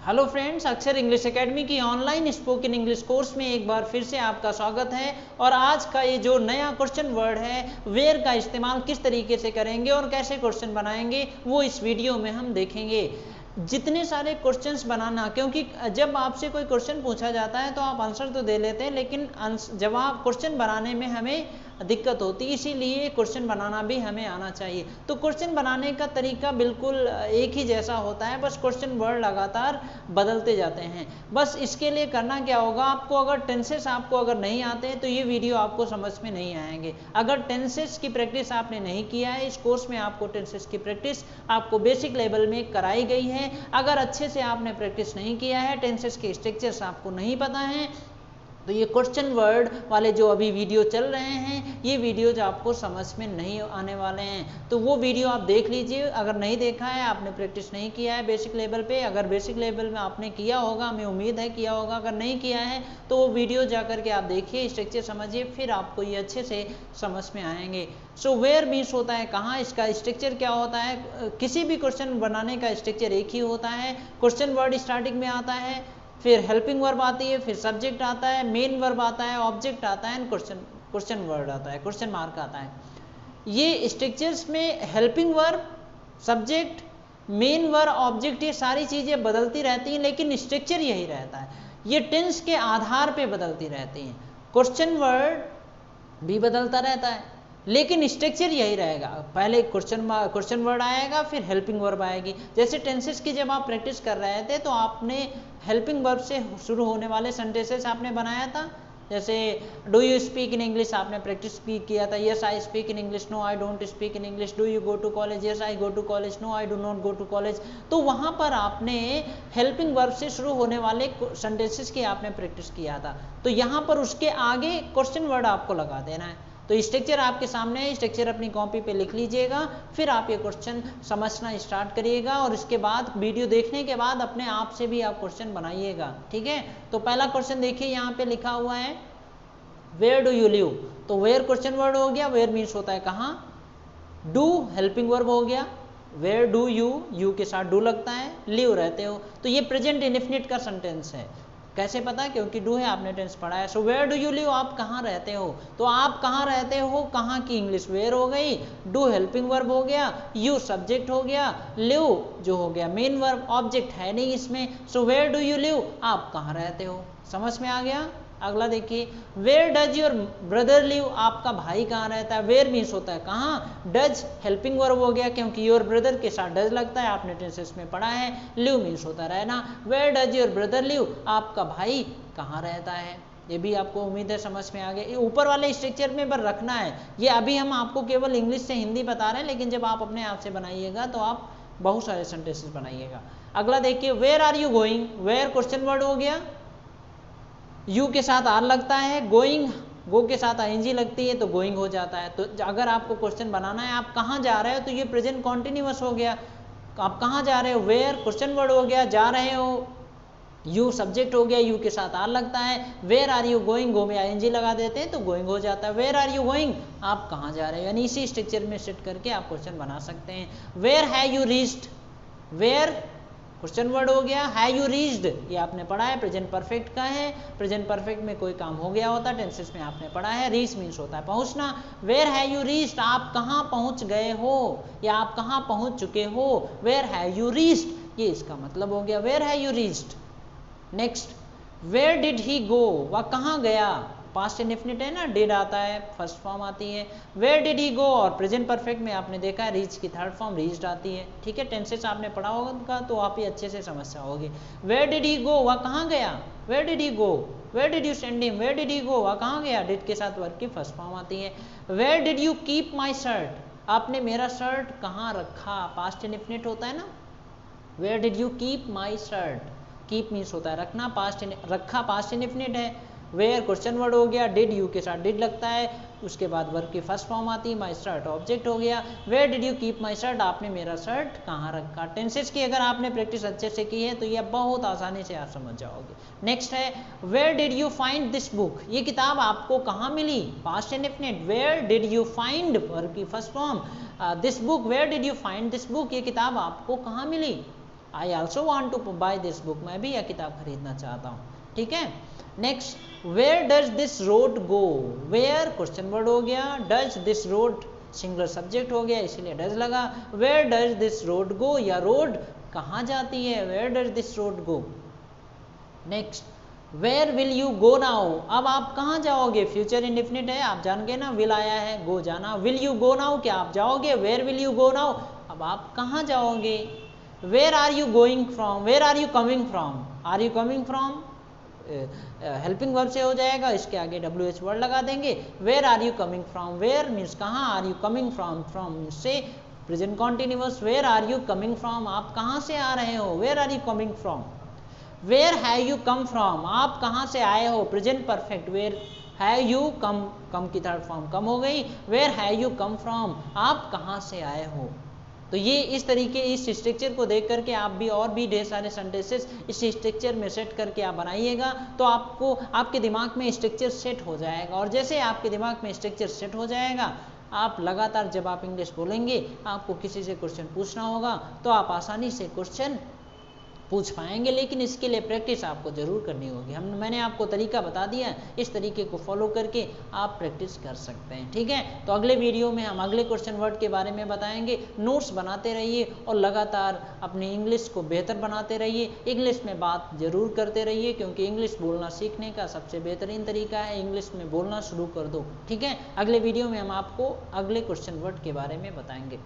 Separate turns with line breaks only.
Hello friends, अक्षर English academy की online spoken English course में एक बार फिर से आपका स्वागत है। और आज का ये जो नया क्वेश्चन वर्ड है वेयर का इस्तेमाल किस तरीके से करेंगे और कैसे क्वेश्चन बनाएंगे वो इस वीडियो में हम देखेंगे। जितने सारे क्वेश्चंस बनाना, क्योंकि जब आपसे कोई क्वेश्चन पूछा जाता है तो आप आंसर तो दे लेते हैं, लेकिन जवाब क्वेश्चन बनाने में हमें दिक्कत होती है, इसीलिए क्वेश्चन बनाना भी हमें आना चाहिए। तो क्वेश्चन बनाने का तरीका बिल्कुल एक ही जैसा होता है, बस क्वेश्चन वर्ड लगातार बदलते जाते हैं। बस इसके लिए करना क्या होगा, आपको अगर टेंसेस आपको अगर नहीं आते हैं तो ये वीडियो आपको समझ में नहीं आएंगे। अगर टेंसेस की प्रैक्टिस आपने नहीं किया है, इस कोर्स में आपको टेंसेस की प्रैक्टिस आपको बेसिक लेवल में कराई गई है। अगर अच्छे से आपने प्रैक्टिस नहीं किया है, टेंसेस के स्ट्रक्चर्स आपको नहीं पता है, तो ये क्वेश्चन वर्ड वाले जो अभी वीडियो चल रहे हैं, ये वीडियोज आपको समझ में नहीं आने वाले हैं। तो वो वीडियो आप देख लीजिए। अगर नहीं देखा है, आपने प्रैक्टिस नहीं किया है बेसिक लेवल पे, अगर बेसिक लेवल में आपने किया होगा, हमें उम्मीद है किया होगा, अगर नहीं किया है तो वो वीडियो जा करके आप देखिए, स्ट्रक्चर समझिए, फिर आपको ये अच्छे से समझ में आएंगे। सो वेयर मीन्स होता है कहाँ, इसका स्ट्रक्चर क्या होता है। किसी भी क्वेश्चन बनाने का स्ट्रक्चर एक ही होता है। क्वेश्चन वर्ड स्टार्टिंग में आता है, फिर हेल्पिंग वर्ब आती है, फिर सब्जेक्ट आता है, मेन वर्ब आता है, ऑब्जेक्ट आता है, क्वेश्चन वर्ड आता है, क्वेश्चन मार्क आता है। ये स्ट्रक्चर्स में helping verb, subject, main verb, object, ये सारी चीजें बदलती रहती हैं, लेकिन स्ट्रक्चर यही रहता है। ये टेंस के आधार पे बदलती रहती हैं। क्वेश्चन वर्ड भी बदलता रहता है, लेकिन स्ट्रक्चर यही रहेगा। पहले क्वेश्चन वर्ड आएगा, फिर हेल्पिंग वर्ब आएगी। जैसे टेंसेस की जब आप प्रैक्टिस कर रहे थे तो आपने हेल्पिंग वर्ब से शुरू होने वाले सेंटेंसेस आपने बनाया था। जैसे do you speak in English, आपने प्रैक्टिस भी किया था। Yes I speak in English, no I don't speak in English. Do you go to college, yes I go to college, no I do not go to college. तो वहां पर आपने helping verb से शुरू होने वाले सेंटेंसेस की आपने प्रैक्टिस किया था। तो यहाँ पर उसके आगे क्वेश्चन वर्ड आपको लगा देना है। तो स्ट्रक्चर आपके सामने है, स्ट्रक्चर अपनी कॉपी पे लिख लीजिएगा, फिर आप ये क्वेश्चन समझना स्टार्ट करिएगा और इसके बाद वीडियो देखने के बाद अपने आप से भी आप क्वेश्चन बनाइएगा, ठीक है। तो पहला क्वेश्चन देखिए, यहाँ पे लिखा हुआ है वेयर डू यू लिव। तो वेयर क्वेश्चन वर्ड हो गया, वेयर मीन्स होता है कहाँ, डू हेल्पिंग वर्ब हो गया, वेयर डू यू, यू के साथ डू लगता है, लिव रहते हो। तो ये प्रेजेंट इंडेफिनिट का सेंटेंस है। कैसे पता, क्योंकि डू है, आपने टेंस पढ़ा है। So where do you live, आप कहाँ रहते हो। तो आप कहाँ रहते हो, कहाँ की इंग्लिश वेयर हो गई, डू हेल्पिंग वर्ब हो गया, यू सब्जेक्ट हो गया, लिव जो हो गया मेन वर्ब, ऑब्जेक्ट है नहीं इसमें। So where do you live, आप कहाँ रहते हो। समझ में आ गया। अगला देखिए, where does your brother live, आपका भाई कहाँ रहता है। वेयर मीन्स होता है कहाँ, डज हेल्पिंग वर्ब हो गया, क्योंकि योर ब्रदर के साथ डज लगता है, आपने टेंसेस में पढ़ा है। लिव मीन्स होता है रहना। Where does your brother live, आपका भाई कहाँ रहता है। ये भी आपको उम्मीद है समझ में आ गया। ये ऊपर वाले स्ट्रक्चर में पर रखना है। ये अभी हम आपको केवल इंग्लिश से हिंदी बता रहे हैं, लेकिन जब आप अपने आप से बनाइएगा तो आप बहुत सारे सेंटेंसेस बनाइएगा। अगला देखिए, where are you going, where question word हो गया, यू के साथ आर लगता है, गोइंग गो के साथ आईएनजी लगती है तो गोइंग हो जाता है। तो अगर आपको क्वेश्चन बनाना है आप कहाँ जा रहे हो, तो ये प्रेजेंट कॉन्टिन्यूअस हो गया, आप कहाँ जा रहे हो, वेयर क्वेश्चन वर्ड हो गया, जा रहे हो, यू सब्जेक्ट हो गया, यू के साथ आर लगता है, वेयर आर यू गोइंग, गो में आईएनजी लगा देते हैं तो गोइंग हो जाता है। वेयर आर यू गोइंग, आप कहाँ जा रहे हो, यानी इसी स्ट्रक्चर में सेट करके आप क्वेश्चन बना सकते हैं। वेयर है you reached, where question word हो गया, है यू रीच्ड, ये आपने पढ़ा है, प्रेजेंट परफेक्ट का है। प्रेजेंट परफेक्ट में कोई काम हो गया होता है, टेंसेस में आपने पढ़ा है। रीच मीन्स होता है पहुंचना। वेयर है यू रीच्ड, आप कहाँ पहुंच गए हो या आप कहाँ पहुंच चुके हो। वेयर है यू रीच्ड, ये इसका मतलब हो गया, वेयर है you reached. Next, where did he go, वह कहाँ गया, पास्ट इंडेफिनिट है ना, डिड आता है, फर्स्ट फॉर्म आती है। वेयर डिड ही गो, और प्रेजेंट परफेक्ट में आपने देखा है रीच की थर्ड फॉर्म रीच्ड आती है, ठीक है। टेंसेस आपने पढ़ा होगा तो आप ही अच्छे से समझ जाओगे। वेयर डिड ही गो, वह कहाँ गया, where did he go, where did you send him, where did he go, वह कहाँ गया, डिड के साथ वर्ब की फर्स्ट फॉर्म आती है। Where did you keep my shirt, आपने मेरा शर्ट कहाँ रखा, पास्ट इंडेफिनिट होता है ना। Where did you keep my shirt, keep means होता है रखना, रखा पास्ट इंडेफिनिट है। वेयर क्वेश्चन वर्ड हो गया, डिड यू के साथ डिड लगता है, उसके बाद वर्ब की फर्स्ट फॉर्म आती है, माई शर्ट ऑब्जेक्ट हो गया। Where did you keep my shirt, आपने मेरा शर्ट कहाँ रखा। टेंसेस की अगर आपने प्रैक्टिस अच्छे से की है तो ये बहुत आसानी से आप समझ जाओगे। नेक्स्ट है, where did you find this book, ये किताब आपको कहाँ मिली, past indefinite. Where did you find, verb की first form, this book, where did you find this book, ये किताब आपको कहाँ मिली। I also want to buy this book, मैं भी यह किताब खरीदना चाहता हूँ। ठीक है, next, where does this road go, where question word हो गया, does this road singular subject हो गया इसलिए डज लगा। Where does this road go, या रोड कहाँ जाती है, where does this road go. Next, where will you go now, अब आप कहाँ जाओगे, फ्यूचर इंडेफिनिट है, आप जान गए ना, विल आया है, गो जाना, विल यू गो नाउ क्या आप जाओगे, where will you go now अब आप कहाँ जाओगे। Where are you going from, where are you coming from, are you coming from helping verb से हो जाएगा, इसके आगे WH वर्ड लगा देंगे। Where are you coming from, where means कहाँ, are you coming from, from से present continuous, where are you coming from आप कहाँ से आ रहे हो, where are you coming from. Where have you come from, आप कहाँ से आए हो, present perfect, where have you come, come की थर्ड फॉर्म कम हो गई, where have you come from आप कहाँ से आए हो। तो ये इस तरीके इस स्ट्रक्चर को देख करके आप भी और भी ढेर सारे सेंटेंसेस इस स्ट्रक्चर में सेट करके आप बनाइएगा, तो आपको आपके दिमाग में स्ट्रक्चर सेट हो जाएगा, और जैसे आपके दिमाग में स्ट्रक्चर सेट हो जाएगा, आप लगातार जब आप इंग्लिश बोलेंगे, आपको किसी से क्वेश्चन पूछना होगा तो आप आसानी से क्वेश्चन पूछ पाएंगे। लेकिन इसके लिए प्रैक्टिस आपको जरूर करनी होगी। मैंने आपको तरीका बता दिया, इस तरीके को फॉलो करके आप प्रैक्टिस कर सकते हैं। ठीक है, तो अगले वीडियो में हम अगले क्वेश्चन वर्ड के बारे में बताएंगे। नोट्स बनाते रहिए और लगातार अपनी इंग्लिश को बेहतर बनाते रहिए, इंग्लिश में बात जरूर करते रहिए, क्योंकि इंग्लिश बोलना सीखने का सबसे बेहतरीन तरीका है, इंग्लिश में बोलना शुरू कर दो। ठीक है, अगले वीडियो में हम आपको अगले क्वेश्चन वर्ड के बारे में बताएंगे।